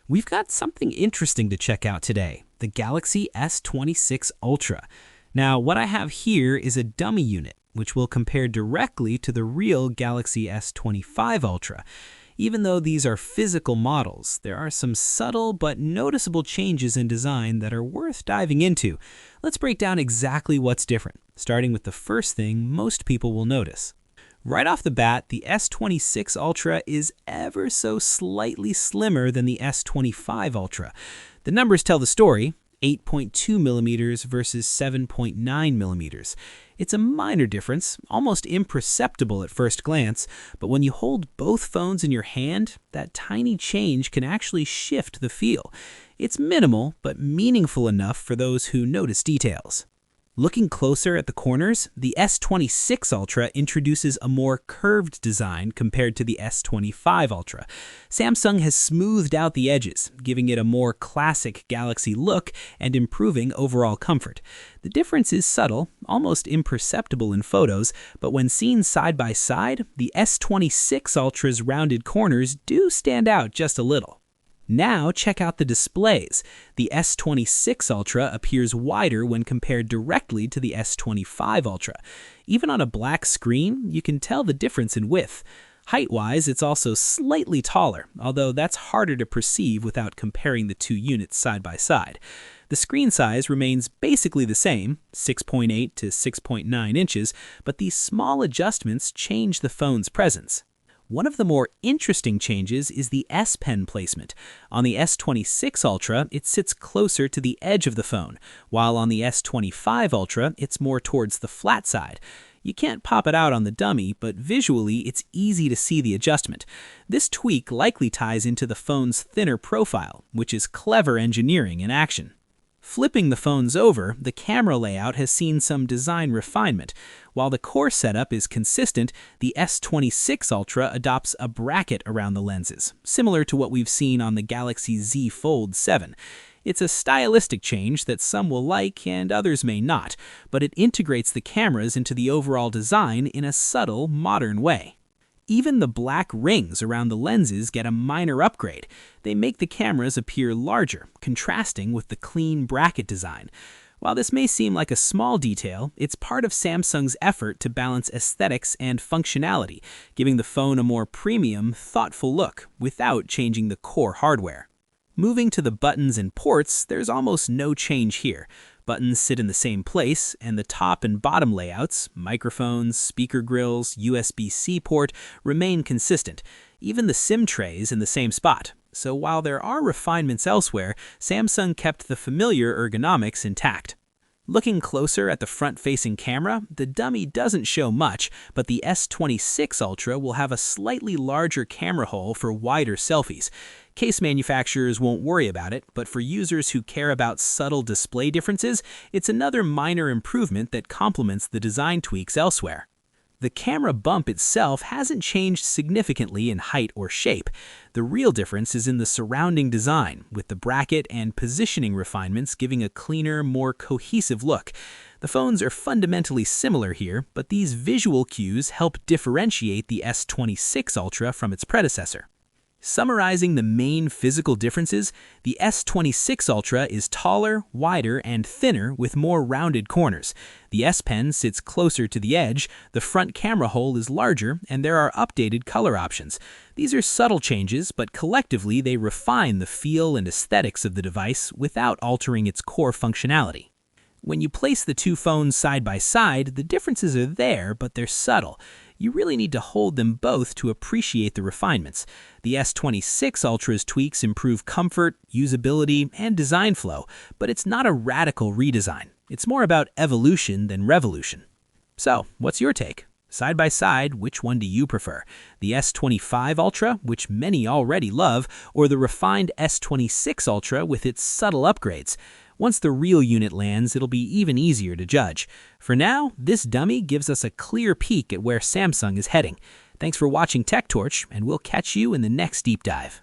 We've got something interesting to check out today, the Galaxy S26 Ultra. Now, what I have here is a dummy unit, which will compare directly to the real Galaxy S25 Ultra. Even though these are physical models, there are some subtle but noticeable changes in design that are worth diving into. Let's break down exactly what's different, starting with the first thing most people will notice. Right off the bat, the S26 Ultra is ever so slightly slimmer than the S25 Ultra. The numbers tell the story, 8.2 millimeters versus 7.9 millimeters. It's a minor difference, almost imperceptible at first glance, but when you hold both phones in your hand, that tiny change can actually shift the feel. It's minimal, but meaningful enough for those who notice details. Looking closer at the corners, the S26 Ultra introduces a more curved design compared to the S25 Ultra. Samsung has smoothed out the edges, giving it a more classic Galaxy look and improving overall comfort. The difference is subtle, almost imperceptible in photos, but when seen side by side, the S26 Ultra's rounded corners do stand out just a little. Now check out the displays. The S26 Ultra appears wider when compared directly to the S25 Ultra. Even on a black screen, you can tell the difference in width. Height-wise, it's also slightly taller, although that's harder to perceive without comparing the two units side by side. The screen size remains basically the same, 6.8 to 6.9 inches, but these small adjustments change the phone's presence. One of the more interesting changes is the S Pen placement. On the S26 Ultra, it sits closer to the edge of the phone, while on the S25 Ultra, it's more towards the flat side. You can't pop it out on the dummy, but visually, it's easy to see the adjustment. This tweak likely ties into the phone's thinner profile, which is clever engineering in action. Flipping the phones over, the camera layout has seen some design refinement. While the core setup is consistent, the S26 Ultra adopts a bracket around the lenses, similar to what we've seen on the Galaxy Z Fold 7. It's a stylistic change that some will like and others may not, but it integrates the cameras into the overall design in a subtle, modern way. Even the black rings around the lenses get a minor upgrade. They make the cameras appear larger, contrasting with the clean bracket design. While this may seem like a small detail, it's part of Samsung's effort to balance aesthetics and functionality, giving the phone a more premium, thoughtful look without changing the core hardware. Moving to the buttons and ports, there's almost no change here. Buttons sit in the same place, and the top and bottom layouts, microphones, speaker grills, USB-C port, remain consistent. Even the SIM tray is in the same spot. So while there are refinements elsewhere, Samsung kept the familiar ergonomics intact. Looking closer at the front-facing camera, the dummy doesn't show much, but the S26 Ultra will have a slightly larger camera hole for wider selfies. Case manufacturers won't worry about it, but for users who care about subtle display differences, it's another minor improvement that complements the design tweaks elsewhere. The camera bump itself hasn't changed significantly in height or shape. The real difference is in the surrounding design, with the bracket and positioning refinements giving a cleaner, more cohesive look. The phones are fundamentally similar here, but these visual cues help differentiate the S26 Ultra from its predecessor. Summarizing the main physical differences, the S26 Ultra is taller, wider, and thinner with more rounded corners. The S Pen sits closer to the edge, the front camera hole is larger, and there are updated color options. These are subtle changes, but collectively they refine the feel and aesthetics of the device without altering its core functionality. When you place the two phones side by side, the differences are there, but they're subtle. You really need to hold them both to appreciate the refinements. The S26 Ultra's tweaks improve comfort, usability, and design flow, but it's not a radical redesign. It's more about evolution than revolution. So, what's your take? Side by side, which one do you prefer? The S25 Ultra, which many already love, or the refined S26 Ultra with its subtle upgrades? Once the real unit lands, it'll be even easier to judge. For now, this dummy gives us a clear peek at where Samsung is heading. Thanks for watching Tech Torch, and we'll catch you in the next deep dive.